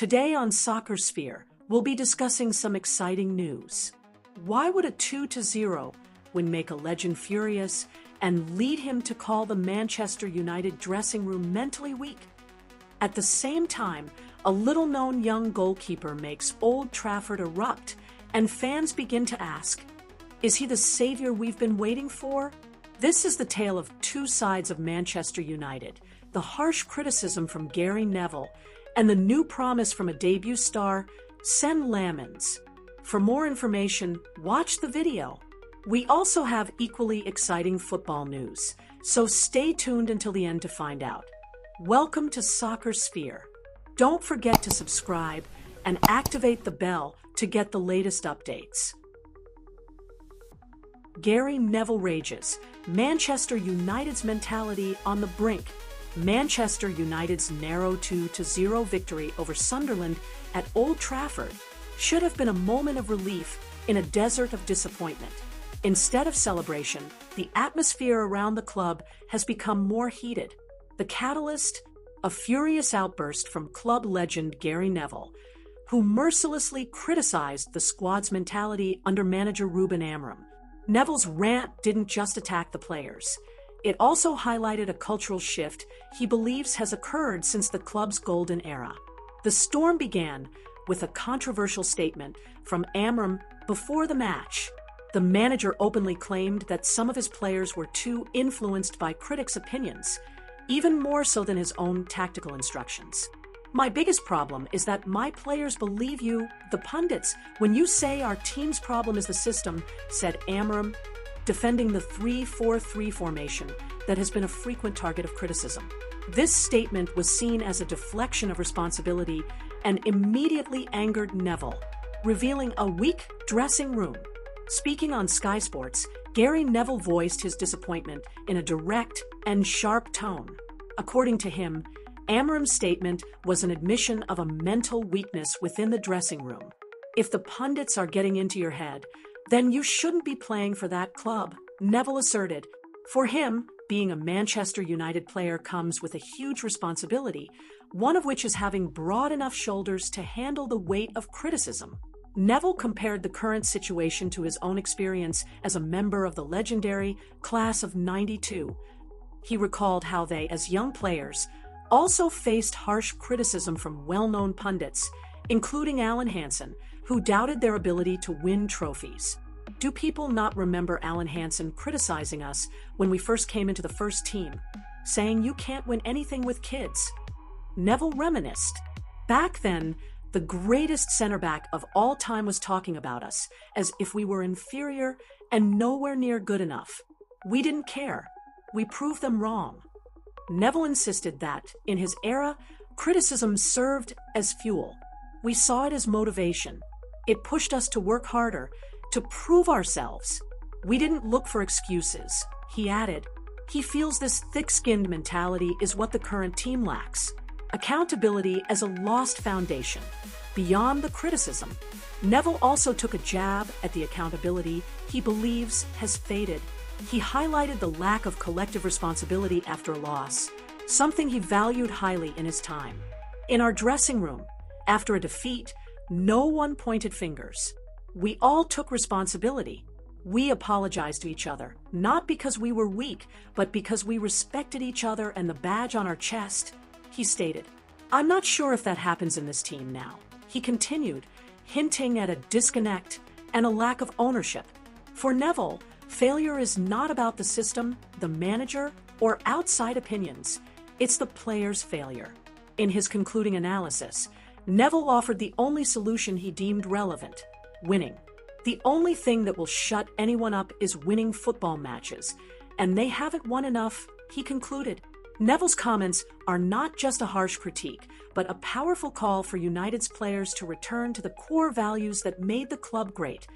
Today on Soccer Sphere, we'll be discussing some exciting news. Why would a 2-0 win make a legend furious and lead him to call the Manchester United dressing room mentally weak? At the same time, a little-known young goalkeeper makes Old Trafford erupt, and fans begin to ask, is he the savior we've been waiting for? This is the tale of two sides of Manchester United, the harsh criticism from Gary Neville and the new promise from a debut star, Senne Lammens. For more information, watch the video. We also have equally exciting football news, so stay tuned until the end to find out. Welcome to Soccer Sphere. Don't forget to subscribe and activate the bell to get the latest updates. Gary Neville rages, Manchester United's mentality on the brink. Manchester United's narrow 2-0 victory over Sunderland at Old Trafford should have been a moment of relief in a desert of disappointment. Instead of celebration, the atmosphere around the club has become more heated. The catalyst? A furious outburst from club legend Gary Neville, who mercilessly criticized the squad's mentality under manager Ruben Amorim. Neville's rant didn't just attack the players. It also highlighted a cultural shift he believes has occurred since the club's golden era. The storm began with a controversial statement from Amorim before the match. The manager openly claimed that some of his players were too influenced by critics' opinions, even more so than his own tactical instructions. My biggest problem is that my players believe you, the pundits, when you say our team's problem is the system, said Amorim, defending the 3-4-3 formation that has been a frequent target of criticism. This statement was seen as a deflection of responsibility and immediately angered Neville, revealing a weak dressing room. Speaking on Sky Sports, Gary Neville voiced his disappointment in a direct and sharp tone. According to him, Amorim's statement was an admission of a mental weakness within the dressing room. If the pundits are getting into your head, then you shouldn't be playing for that club, Neville asserted. For him, being a Manchester United player comes with a huge responsibility, one of which is having broad enough shoulders to handle the weight of criticism. Neville compared the current situation to his own experience as a member of the legendary class of '92. He recalled how they, as young players, also faced harsh criticism from well-known pundits, including Alan Hansen, who doubted their ability to win trophies. Do people not remember Alan Hansen criticizing us when we first came into the first team, saying you can't win anything with kids? Neville reminisced. Back then, the greatest center back of all time was talking about us as if we were inferior and nowhere near good enough. We didn't care. We proved them wrong. Neville insisted that, in his era, criticism served as fuel. We saw it as motivation. It pushed us to work harder, to prove ourselves. We didn't look for excuses, he added. He feels this thick-skinned mentality is what the current team lacks. Accountability as a lost foundation. Beyond the criticism, Neville also took a jab at the accountability he believes has faded. He highlighted the lack of collective responsibility after a loss, something he valued highly in his time. In our dressing room, after a defeat, no one pointed fingers. We all took responsibility. We apologized to each other, not because we were weak, but because we respected each other and the badge on our chest, he stated. I'm not sure if that happens in this team now, he continued, hinting at a disconnect and a lack of ownership. For Neville, failure is not about the system, the manager, or outside opinions. It's the player's failure. In his concluding analysis, Neville offered the only solution he deemed relevant: winning. The only thing that will shut anyone up is winning football matches, and they haven't won enough, he concluded. Neville's comments are not just a harsh critique, but a powerful call for United's players to return to the core values that made the club great: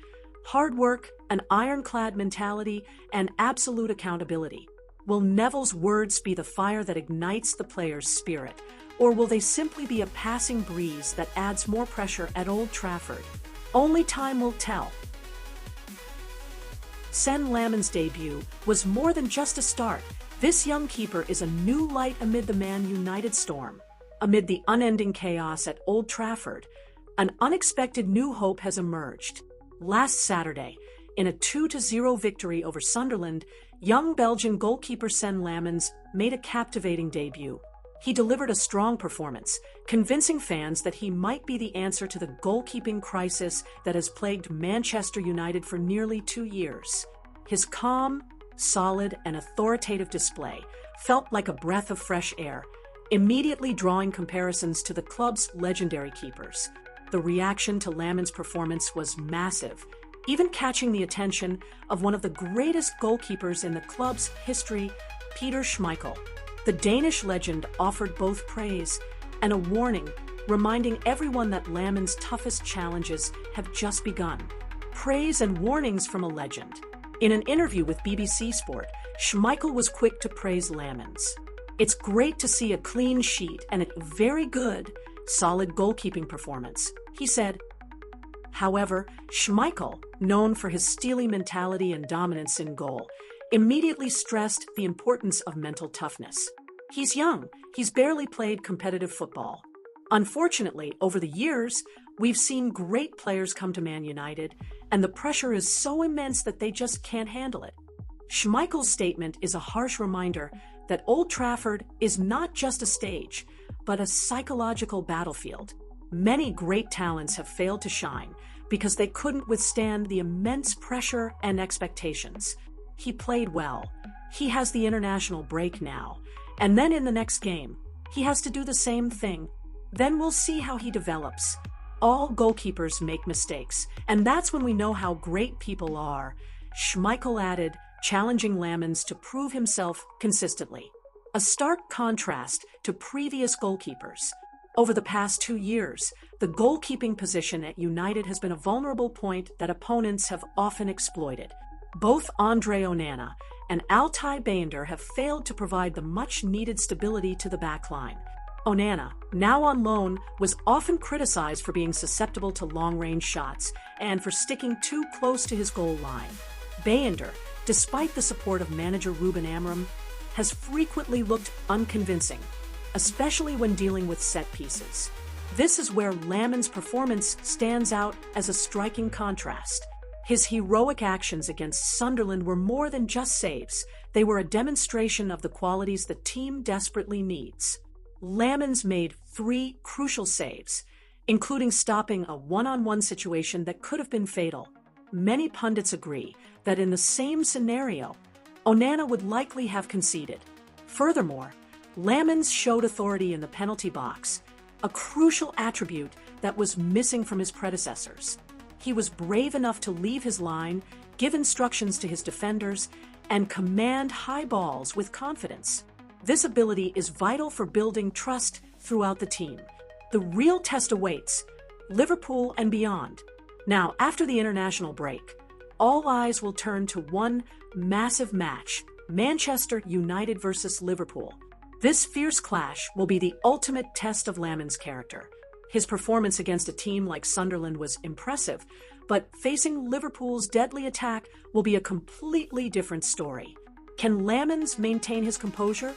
hard work, an ironclad mentality, and absolute accountability. Will Neville's words be the fire that ignites the players' spirit, or will they simply be a passing breeze that adds more pressure at Old Trafford? Only time will tell. Senne Lammens' debut was more than just a start. This young keeper is a new light amid the Man United storm. Amid the unending chaos at Old Trafford, an unexpected new hope has emerged. Last Saturday, in a 2-0 victory over Sunderland, young Belgian goalkeeper Senne Lammens made a captivating debut. He delivered a strong performance, convincing fans that he might be the answer to the goalkeeping crisis that has plagued Manchester United for nearly 2 years. His calm, solid, and authoritative display felt like a breath of fresh air, immediately drawing comparisons to the club's legendary keepers. The reaction to Lammens' performance was massive, even catching the attention of one of the greatest goalkeepers in the club's history, Peter Schmeichel. The Danish legend offered both praise and a warning, reminding everyone that Lammens' toughest challenges have just begun. Praise and warnings from a legend. In an interview with BBC Sport, Schmeichel was quick to praise Lammens. "It's great to see a clean sheet and a very good, solid goalkeeping performance," he said. However, Schmeichel, known for his steely mentality and dominance in goal, immediately stressed the importance of mental toughness. "He's young, he's barely played competitive football. Unfortunately, over the years, we've seen great players come to Man United, and the pressure is so immense that they just can't handle it." Schmeichel's statement is a harsh reminder that Old Trafford is not just a stage, but a psychological battlefield. Many great talents have failed to shine because they couldn't withstand the immense pressure and expectations. He played well. He has the international break now. And then in the next game, he has to do the same thing. Then we'll see how he develops. All goalkeepers make mistakes, and that's when we know how great people are, Schmeichel added, challenging Lammens to prove himself consistently. A stark contrast to previous goalkeepers. Over the past 2 years, the goalkeeping position at United has been a vulnerable point that opponents have often exploited. Both Andre Onana and Altay Bayındır have failed to provide the much-needed stability to the backline. Onana, now on loan, was often criticized for being susceptible to long-range shots and for sticking too close to his goal line. Bayındır, despite the support of manager Ruben Amorim, has frequently looked unconvincing, especially when dealing with set pieces. This is where Lammens' performance stands out as a striking contrast. His heroic actions against Sunderland were more than just saves. They were a demonstration of the qualities the team desperately needs. Lammens made 3 crucial saves, including stopping a one-on-one situation that could have been fatal. Many pundits agree that in the same scenario, Onana would likely have conceded. Furthermore, Lammens showed authority in the penalty box, a crucial attribute that was missing from his predecessors. He was brave enough to leave his line, give instructions to his defenders, and command high balls with confidence. This ability is vital for building trust throughout the team. The real test awaits, Liverpool and beyond. Now, after the international break, all eyes will turn to one massive match, Manchester United versus Liverpool. This fierce clash will be the ultimate test of Lammens' character. His performance against a team like Sunderland was impressive, but facing Liverpool's deadly attack will be a completely different story. Can Lammens maintain his composure?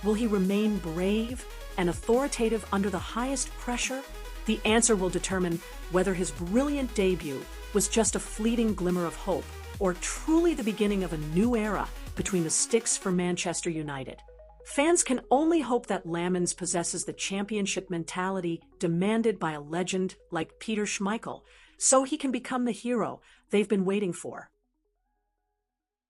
Will he remain brave and authoritative under the highest pressure? The answer will determine whether his brilliant debut was just a fleeting glimmer of hope or truly the beginning of a new era between the sticks for Manchester United. Fans can only hope that Lammens possesses the championship mentality demanded by a legend like Peter Schmeichel, so he can become the hero they've been waiting for.